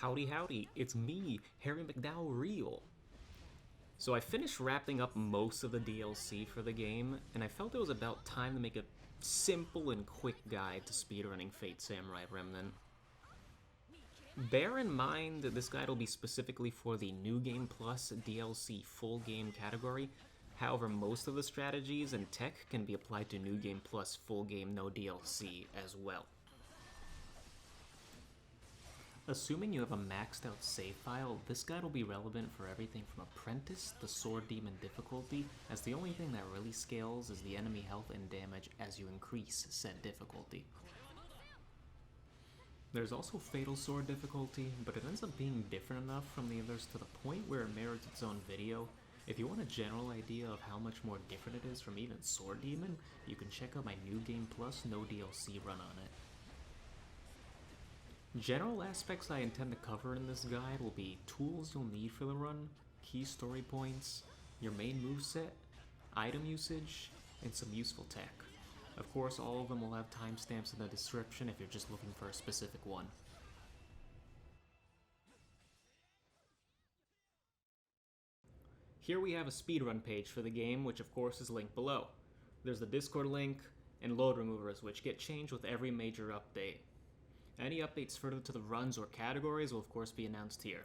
Howdy howdy, it's me, Harry McDowell Real. So I finished wrapping up most of the DLC for the game, and I felt it was about time to make a simple and quick guide to speedrunning Fate Samurai Remnant. Bear in mind that this guide will be specifically for the New Game Plus DLC full game category. However, most of the strategies and tech can be applied to New Game Plus full game no DLC as well. Assuming you have a maxed out save file, this guide will be relevant for everything from Apprentice to Sword Demon difficulty, as the only thing that really scales is the enemy health and damage as you increase said difficulty. There's also Fatal Sword difficulty, but it ends up being different enough from the others to the point where it merits its own video. If you want a general idea of how much more different it is from even Sword Demon, you can check out my New Game Plus no DLC run on it. General aspects I intend to cover in this guide will be tools you'll need for the run, key story points, your main moveset, item usage, and some useful tech. Of course, all of them will have timestamps in the description if you're just looking for a specific one. Here we have a speedrun page for the game, which of course is linked below. There's the Discord link and load removers, which get changed with every major update. Any updates further to the runs or categories will of course be announced here.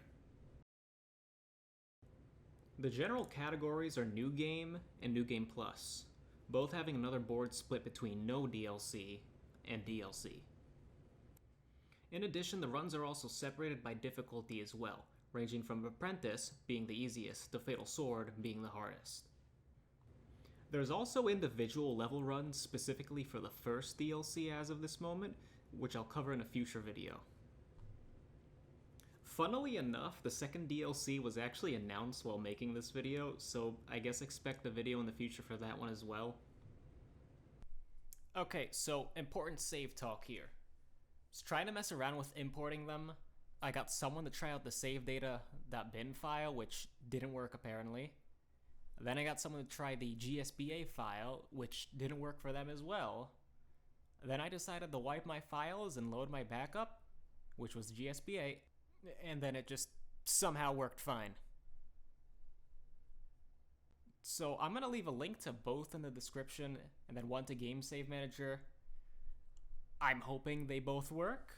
The general categories are New Game and New Game Plus, both having another board split between no DLC and DLC. In addition, the runs are also separated by difficulty as well, ranging from Apprentice being the easiest to Fatal Sword being the hardest. There's also individual level runs specifically for the first DLC as of this moment, which I'll cover in a future video. Funnily enough, the second DLC was actually announced while making this video, so I guess expect a video in the future for that one as well. Okay, so important save talk here. Just trying to mess around with importing them. I got someone to try out the save data.bin file, which didn't work apparently. Then I got someone to try the GSBA file, which didn't work for them as well. Then I decided to wipe my files and load my backup, which was GSBA, and then it just somehow worked fine. So I'm going to leave a link to both in the description, and then one to Game Save Manager. I'm hoping they both work.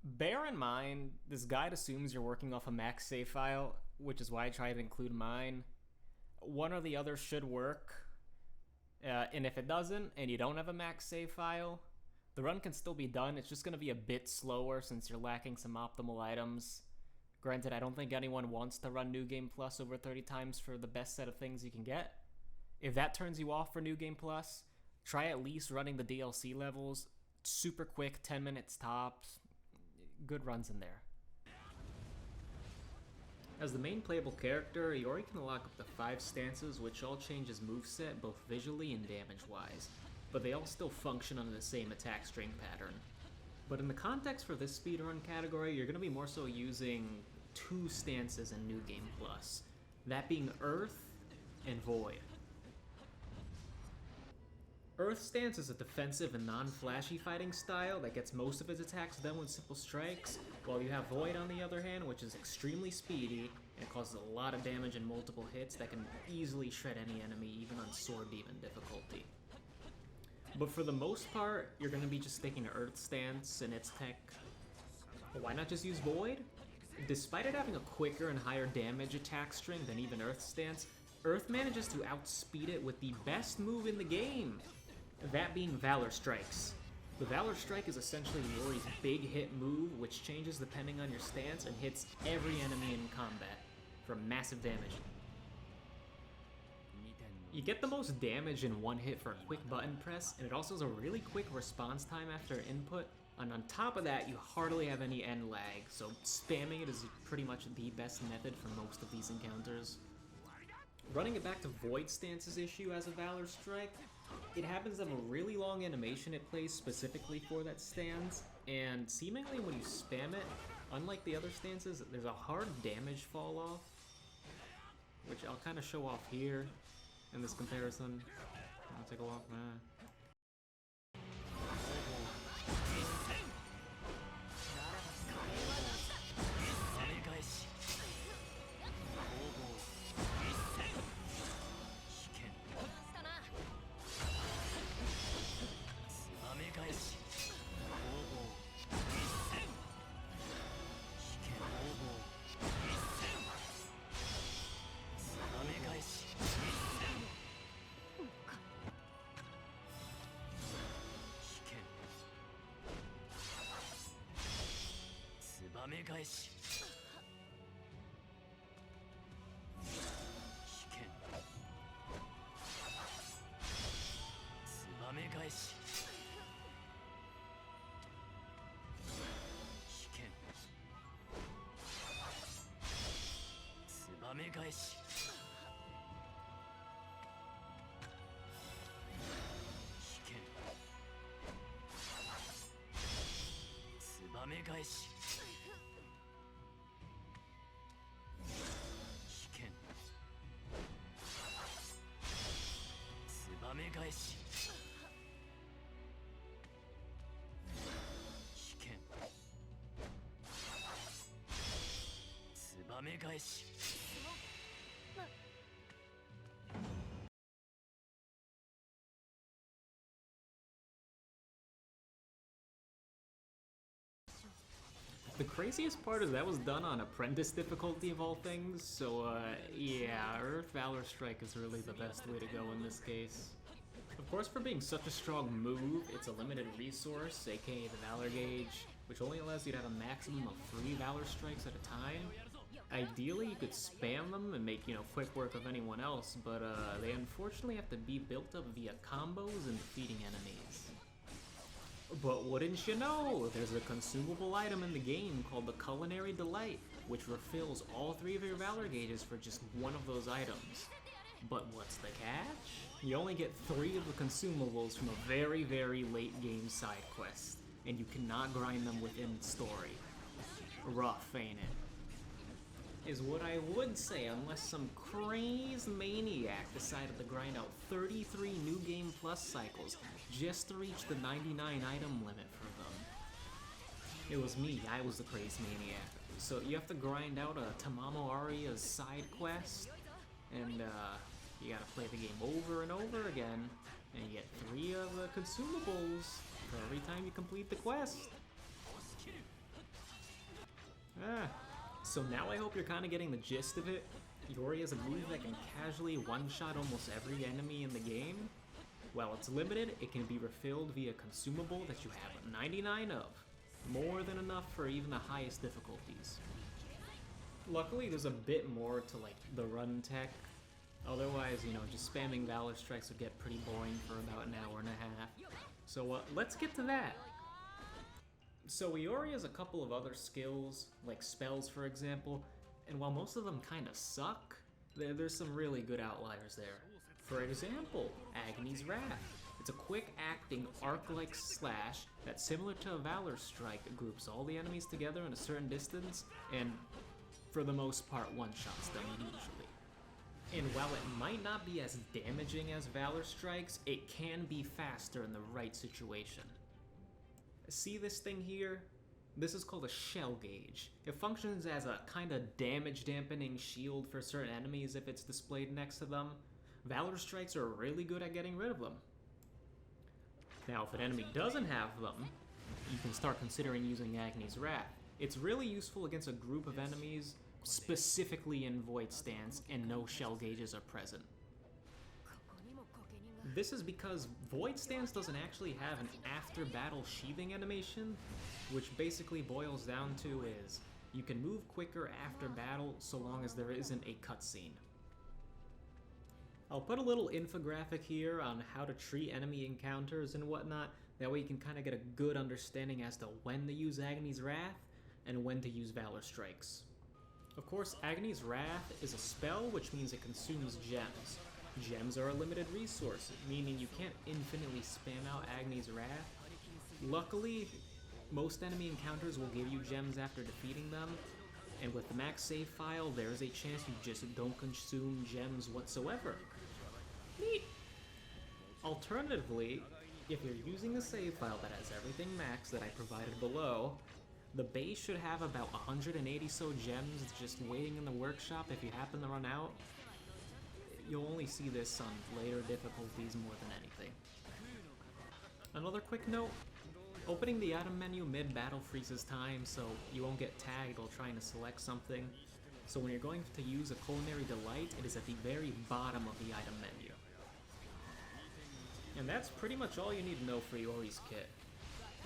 Bear in mind, this guide assumes you're working off a max save file, which is why I tried to include mine. One or the other should work. And if it doesn't, and you don't have a max save file, the run can still be done. It's just going to be a bit slower since you're lacking some optimal items. Granted, I don't think anyone wants to run New Game Plus over 30 times for the best set of things you can get. If that turns you off for New Game Plus, try at least running the DLC levels. Super quick, 10 minutes tops. Good runs in there. As the main playable character, Iori can unlock up to 5 stances, which all change his moveset both visually and damage-wise, but they all still function under the same attack string pattern. But in the context for this speedrun category, you're going to be more so using 2 stances in New Game Plus, that being Earth and Void. Earth stance is a defensive and non-flashy fighting style that gets most of its attacks done with simple strikes, while you have Void on the other hand, which is extremely speedy and causes a lot of damage in multiple hits that can easily shred any enemy, even on Sword Demon difficulty. But for the most part, you're going to be just sticking to Earth stance and its tech. But why not just use Void? Despite it having a quicker and higher damage attack string than even Earth stance, Earth manages to outspeed it with the best move in the game, that being Valor Strikes. The Valor Strike is essentially Iori's big hit move, which changes depending on your stance and hits every enemy in combat for massive damage. You get the most damage in one hit for a quick button press, and it also has a really quick response time after input, and on top of that, you hardly have any end lag, so spamming it is pretty much the best method for most of these encounters. Running it back to Void Stance's issue as a Valor Strike, it happens to have a really long animation it plays specifically for that stance, and seemingly when you spam it, unlike the other stances, there's a hard damage fall off, which I'll kind of show off here in this comparison. I'll take a walk. The craziest part is that was done on Apprentice difficulty of all things, so yeah, Earth Valor Strike is really the best way to go in this case. Of course, for being such a strong move, it's a limited resource, aka the Valor Gauge, which only allows you to have a maximum of 3 Valor Strikes at a time. Ideally, you could spam them and make, quick work of anyone else, but they unfortunately have to be built up via combos and defeating enemies. But wouldn't you know, there's a consumable item in the game called the Culinary Delight, which refills all 3 of your Valor Gauges for just one of those items. But what's the catch? You only get 3 of the consumables from a very, very late game side quest, and you cannot grind them within the story. Rough, ain't it? Is what I would say, unless some crazed maniac decided to grind out 33 New Game Plus cycles just to reach the 99 item limit for them. It was me, I was the crazed maniac. So you have to grind out a Tamamo Aria's side quest, and you gotta play the game over and over again, and you get 3 of the consumables for every time you complete the quest. So now I hope you're kind of getting the gist of it. Iori is a move that can casually one-shot almost every enemy in the game. While it's limited, it can be refilled via consumable that you have 99 of. More than enough for even the highest difficulties. Luckily, there's a bit more to the run tech. Otherwise, just spamming Valor Strikes would get pretty boring for about an hour and a half. So let's get to that. So Iori has a couple of other skills, like spells for example, and while most of them kinda suck, there's some really good outliers there. For example, Agni's Wrath. It's a quick-acting arc-like slash that's similar to a Valor Strike that groups all the enemies together in a certain distance, and for the most part one-shots them usually. And while it might not be as damaging as Valor Strikes, it can be faster in the right situation. See this thing here? This is called a shell gauge. It functions as a kind of damage dampening shield for certain enemies if it's displayed next to them. Valor Strikes are really good at getting rid of them. Now if an enemy doesn't have them, you can start considering using Agni's Wrath. It's really useful against a group of enemies, specifically in Void stance, and no shell gauges are present. This is because Void Stance doesn't actually have an after-battle sheathing animation, which basically boils down to is you can move quicker after battle so long as there isn't a cutscene. I'll put a little infographic here on how to treat enemy encounters and whatnot, that way you can kind of get a good understanding as to when to use Agni's Wrath and when to use Valor Strikes. Of course, Agni's Wrath is a spell, which means it consumes gems. Gems are a limited resource, meaning you can't infinitely spam out Agni's Wrath. Luckily, most enemy encounters will give you gems after defeating them, and with the max save file, there is a chance you just don't consume gems whatsoever. Neat! Alternatively, if you're using a save file that has everything maxed that I provided below, the base should have about 180 so gems just waiting in the workshop if you happen to run out. You'll only see this on later difficulties more than anything. Another quick note, opening the item menu mid-battle freezes time, so you won't get tagged while trying to select something. So when you're going to use a Culinary Delight, it is at the very bottom of the item menu. And that's pretty much all you need to know for Iori's kit.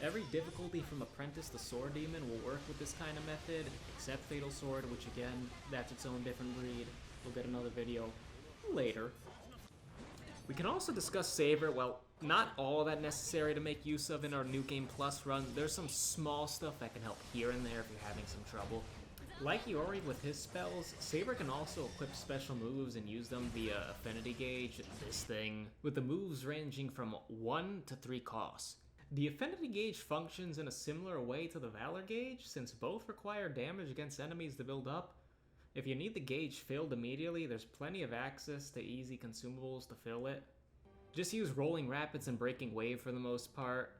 Every difficulty from Apprentice to Sword Demon will work with this kind of method, except Fatal Sword, which again, that's its own different breed. We'll get another video later. We can also discuss Saber. Well, not all that necessary to make use of in our New Game Plus run. There's some small stuff that can help here and there if you're having some trouble. Like Iori with his spells, Saber can also equip special moves and use them via Affinity Gauge, this thing, with the moves ranging from 1 to 3 costs. The Affinity Gauge functions in a similar way to the Valor Gauge, since both require damage against enemies to build up. If you need the gauge filled immediately, there's plenty of access to easy consumables to fill it. Just use Rolling Rapids and Breaking Wave for the most part.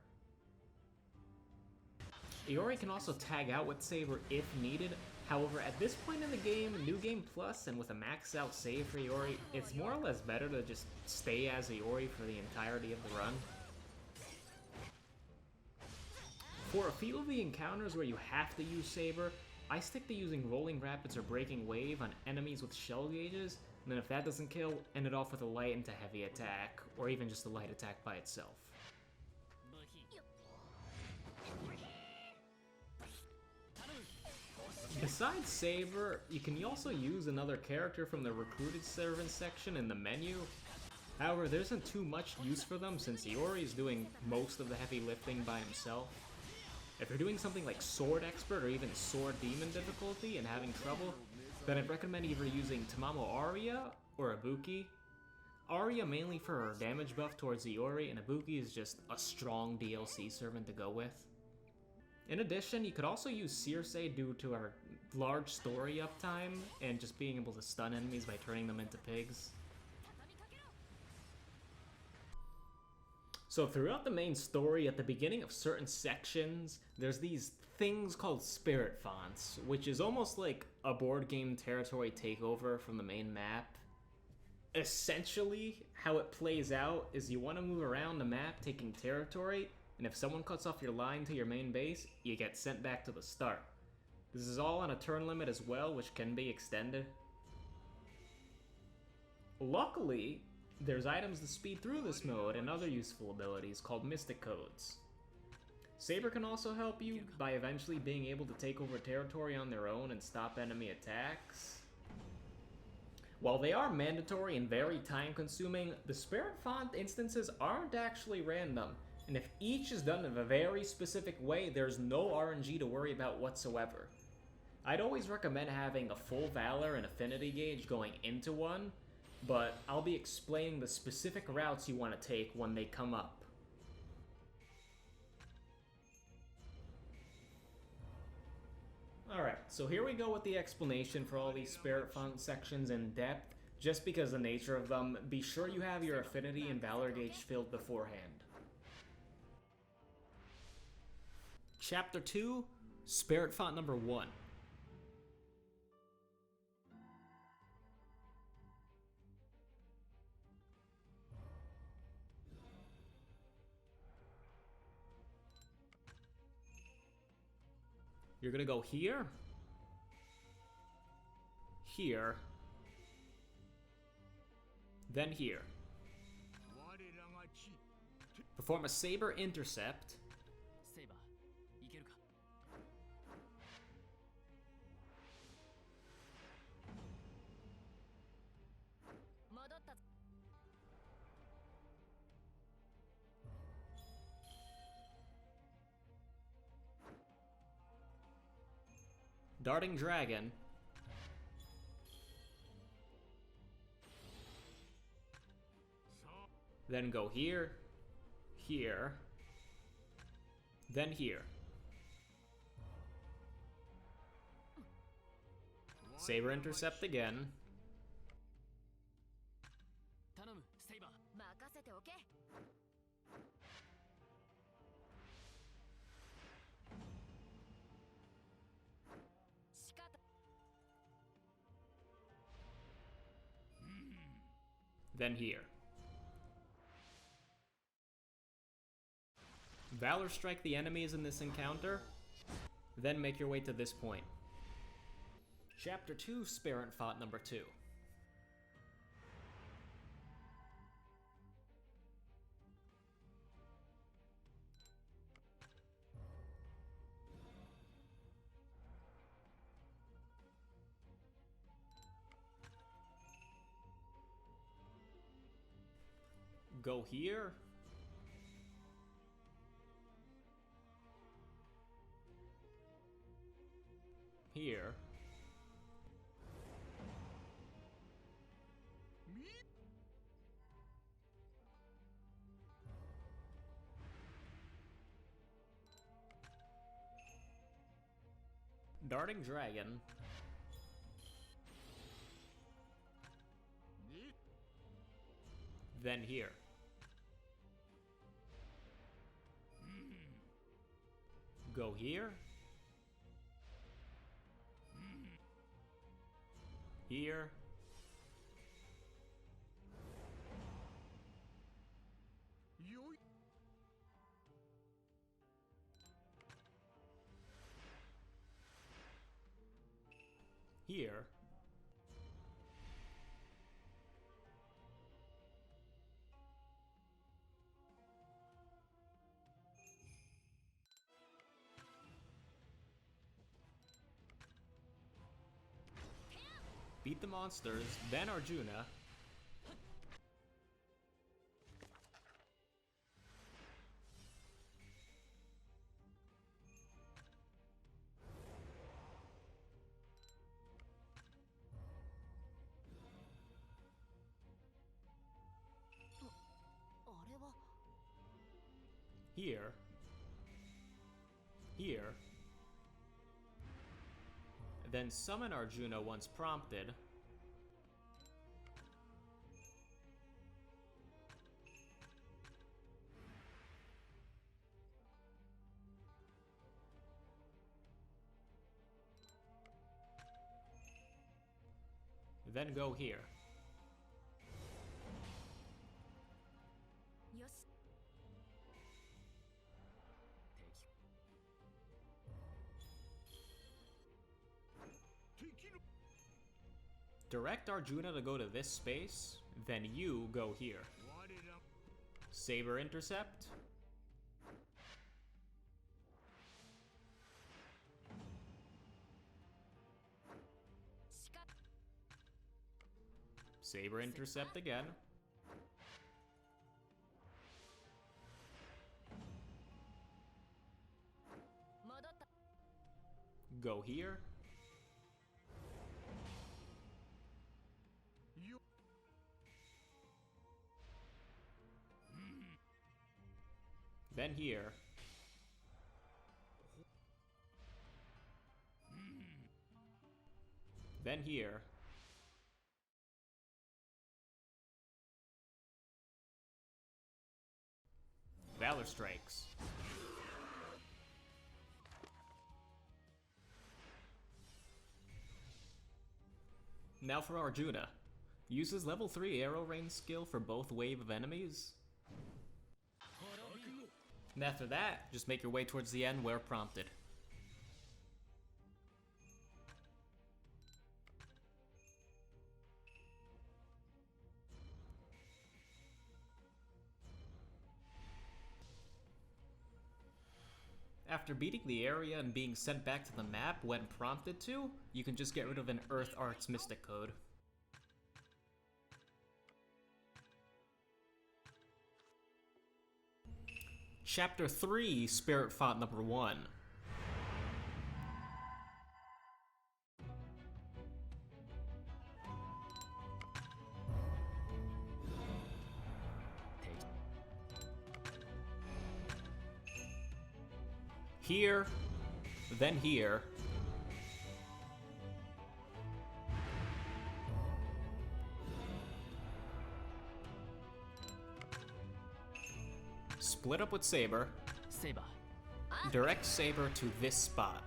Iori can also tag out with Saber if needed. However, at this point in the game, New Game Plus, and with a maxed out save for Iori, it's more or less better to just stay as Iori for the entirety of the run. For a few of the encounters where you have to use Saber, I stick to using Rolling Rapids or Breaking Wave on enemies with shell gauges, and then if that doesn't kill, end it off with a light into heavy attack, or even just a light attack by itself. Besides Saber, you can also use another character from the Recruited Servant section in the menu. However, there isn't too much use for them since Iori is doing most of the heavy lifting by himself. If you're doing something like Sword Expert or even Sword Demon difficulty and having trouble, then I'd recommend either using Tamamo Aria or Ibuki. Aria mainly for her damage buff towards Iori, and Ibuki is just a strong DLC servant to go with. In addition, you could also use Circe due to her large story uptime and just being able to stun enemies by turning them into pigs. So throughout the main story, at the beginning of certain sections, there's these things called spirit fonts, which is almost like a board game territory takeover from the main map. Essentially, how it plays out is you want to move around the map taking territory, and if someone cuts off your line to your main base, you get sent back to the start. This is all on a turn limit as well, which can be extended. Luckily, there's items to speed through this mode and other useful abilities called Mystic Codes. Saber can also help you by eventually being able to take over territory on their own and stop enemy attacks. While they are mandatory and very time-consuming, the Spirit Font instances aren't actually random, and if each is done in a very specific way, there's no RNG to worry about whatsoever. I'd always recommend having a full Valor and Affinity Gauge going into one, but I'll be explaining the specific routes you want to take when they come up. Alright, so here we go with the explanation for all these Spirit Font sections in depth. Just because of the nature of them, be sure you have your Affinity and Valor Gauge filled beforehand. Chapter 2, Spirit Font number 1. You're gonna go here, here, then here. Perform a Saber Intercept. Darting Dragon. Then go here, here, then here. Saber Intercept again. Then here. Valor Strike the enemies in this encounter, then make your way to this point. Chapter 2, Spirit Font number 2. Go here. Here. Darting Dragon. Then here. Go here. Here. Here. Beat the monsters, then Arjuna. Here. Here. Then summon Arjuna once prompted. Then go here. Direct Arjuna to go to this space, then you go here. Saber intercept. Saber intercept again. Go here. Then here. Then here. Valor strikes. Now for Arjuna. Uses level 3 arrow range skill for both wave of enemies. And after that, just make your way towards the end where prompted. After beating the area and being sent back to the map when prompted to, you can just get rid of an Earth Arts Mystic code. Chapter 3, Spirit Font number 1. Here, then here. Split up with Saber. Saber. Direct Saber to this spot.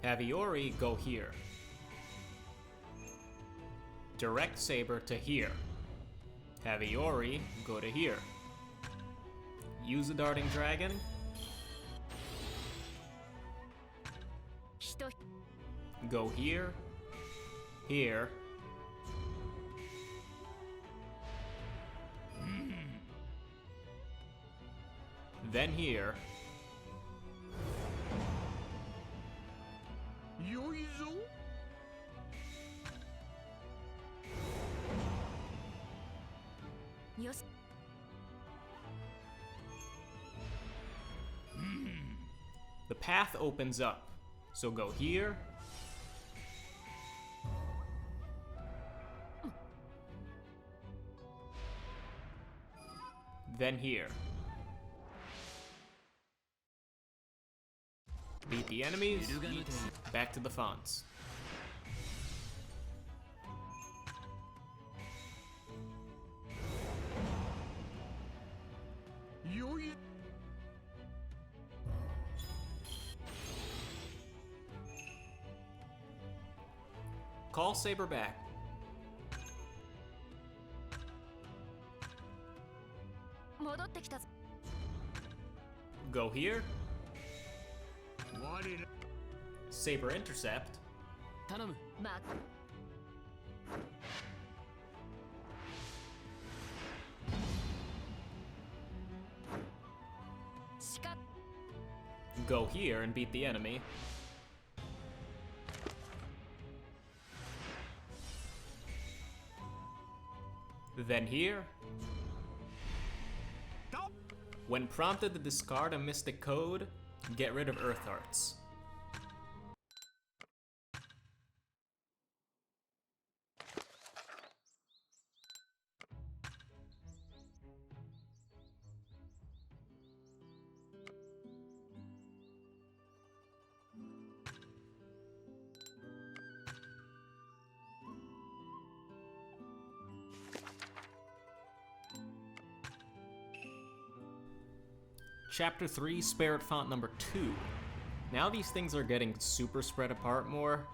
Have Iori go here. Direct Saber to here. Have Iori go to here. Use a Darting Dragon. Go here. Here. Then here. よし The path opens up, so go here. Then here. Beat the enemies, back to the fonts. Call Saber back. Go here. Saber intercept. Go here and beat the enemy. Then here. When prompted to discard a mystic code, get rid of Earth Hearts. Chapter 3, Spirit Font number 2. Now these things are getting super spread apart more.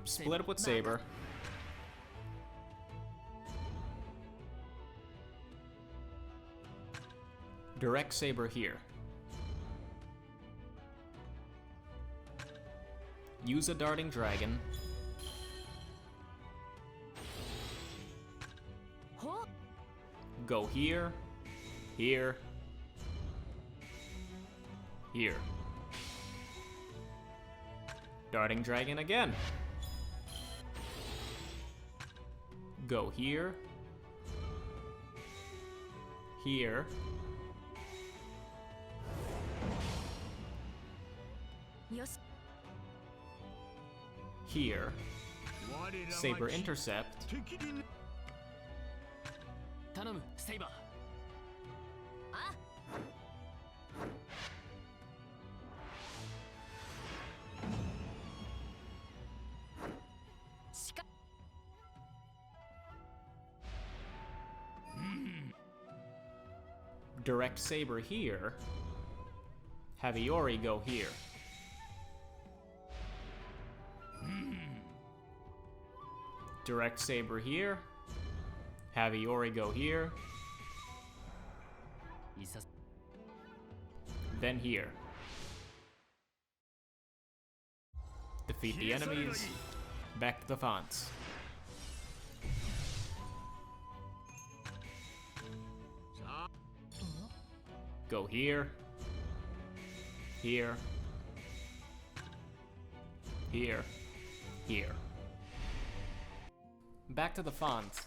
Split up with Saber. Direct Saber here. Use a darting dragon. Go here, here, here. Darting dragon again. Go here, here, here. Saber intercept. Saber. Direct Saber here. Have Iori go here. Direct Saber here. Have Iori go here. Then here. Defeat the enemies. Back to the fonts. Go here. Here. Here. Here. Back to the fonts.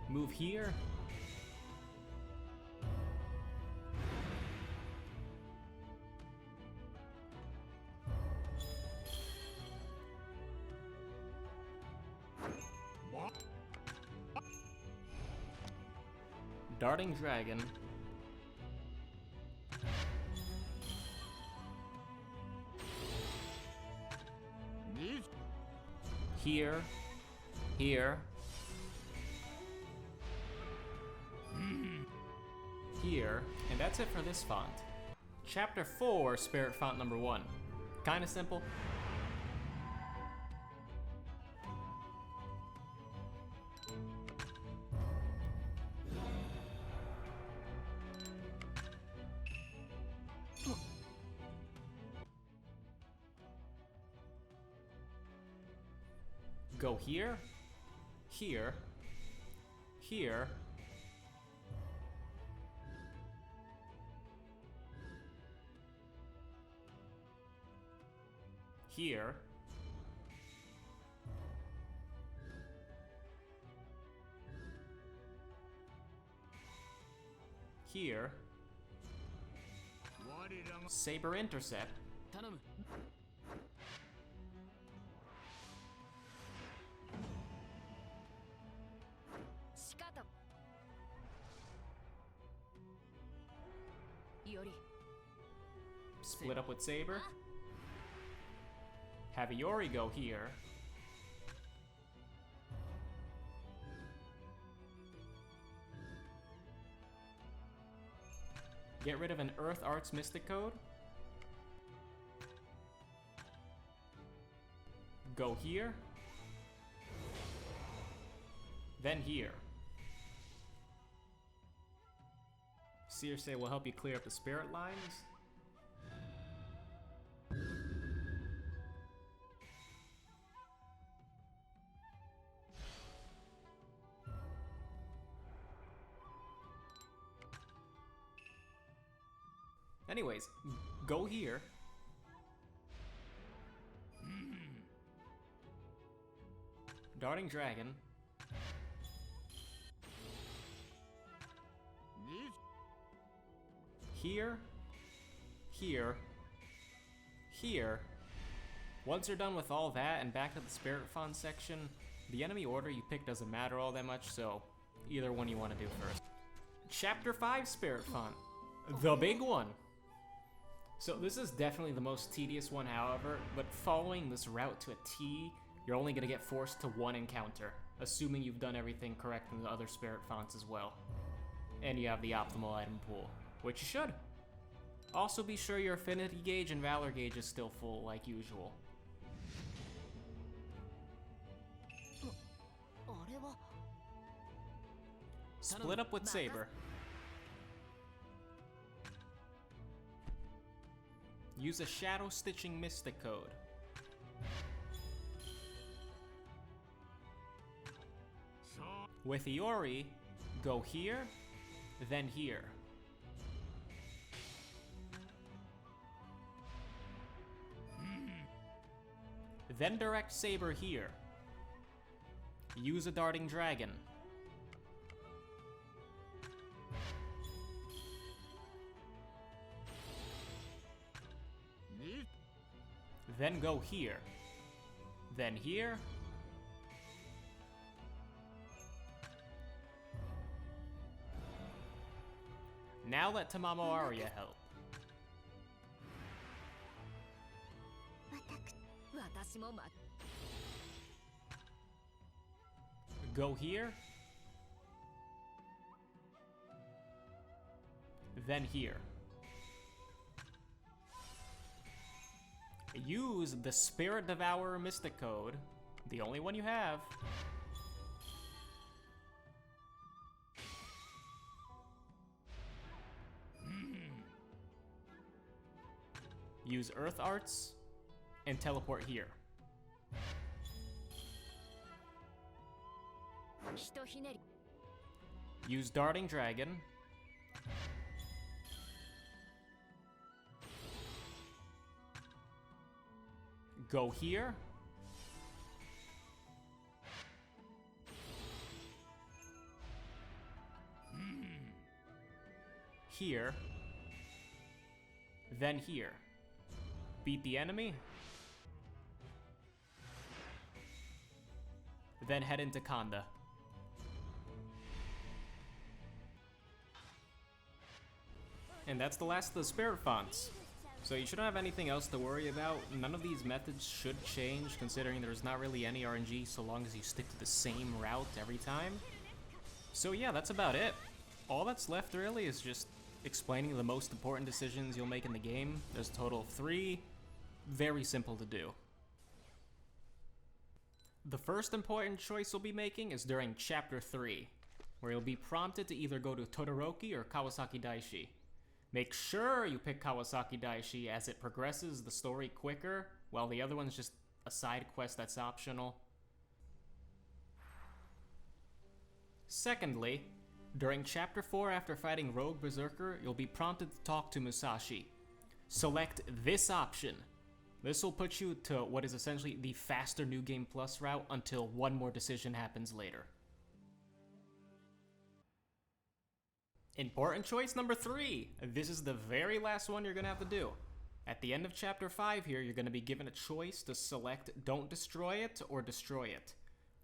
Move here. Darting dragon. Here. Here. Here. And that's it for this font. Chapter 4, Spirit Font number 1. Kinda simple. Go here, here, here, here, here, Saber intercept, Iori. split up with Saber, have Iori go here, get rid of an Earth Arts Mystic Code, go here, then here. Seer say will help you clear up the spirit lines. Anyways, go here. Darting Dragon. Here, here, here. Once you're done with all that and back to the Spirit Font section, the enemy order you pick doesn't matter all that much, so either one you want to do first. Chapter 5 Spirit Font. The big one. So this is definitely the most tedious one, however, but following this route to a T, you're only going to get forced to one encounter, assuming you've done everything correct in the other Spirit Fonts as well. And you have the optimal item pool, which you should. Also be sure your Affinity gauge and Valor gauge is still full, like usual. Split up with Saber. Use a Shadow Stitching Mystic Code. With Iori, go here, then here. Then direct Saber here. Use a Darting Dragon. Then go here. Then here. Now let Tamamo Aria help. Go here. Then here. Use the Spirit Devourer Mystic Code, the only one you have. Use Earth Arts and teleport here. Use Darting Dragon. Go here. Here. Then here. Beat the enemy. Then head into Kanda. And that's the last of the Spirit Fonts. So you shouldn't have anything else to worry about. None of these methods should change, considering there's not really any RNG so long as you stick to the same route every time. So yeah, that's about it. All that's left really is just explaining the most important decisions you'll make in the game. There's a total of 3. Very simple to do. The first important choice you'll be making is during Chapter 3, where you'll be prompted to either go to Todoroki or Kawasaki Daishi. Make sure you pick Kawasaki Daishi as it progresses the story quicker, while the other one's just a side quest that's optional. Secondly, during Chapter 4 after fighting Rogue Berserker, you'll be prompted to talk to Musashi. Select this option. This will put you to what is essentially the faster New Game Plus route until one more decision happens later. Important choice number 3. This is the very last one you're going to have to do. At the end of Chapter 5 here, you're going to be given a choice to select Don't Destroy It or Destroy It.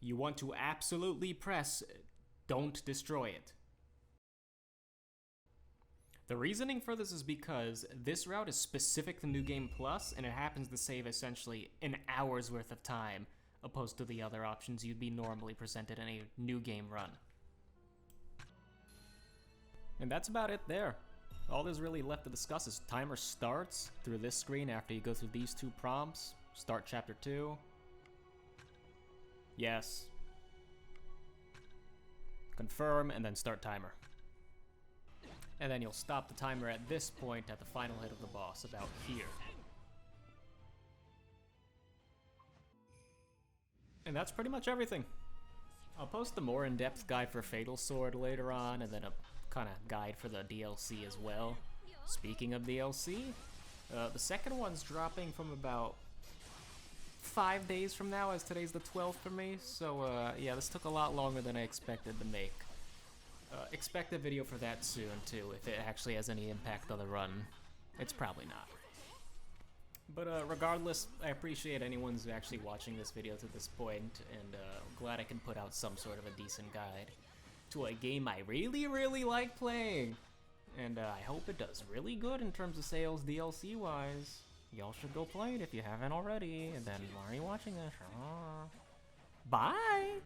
You want to absolutely press Don't Destroy It. The reasoning for this is because this route is specific to New Game Plus, and it happens to save essentially an hour's worth of time, opposed to the other options you'd be normally presented in a New Game run. And that's about it there. All there's really left to discuss is timer starts through this screen after you go through these 2 prompts. Start Chapter 2. Yes. Confirm, and then start timer. And then you'll stop the timer at this point at the final hit of the boss, about here. And that's pretty much everything. I'll post a more in-depth guide for Fatal Sword later on, and then a kind of guide for the DLC as well. Speaking of DLC, the second one's dropping from about 5 days from now, as today's the 12th for me, so yeah, this took a lot longer than I expected to make. Expect a video for that soon, too, if it actually has any impact on the run. It's probably not. But regardless, I appreciate anyone who's actually watching this video to this point, and glad I can put out some sort of a decent guide to a game I really, really like playing. And I hope it does really good in terms of sales DLC-wise. Y'all should go play it if you haven't already, and then why are you watching this? Bye!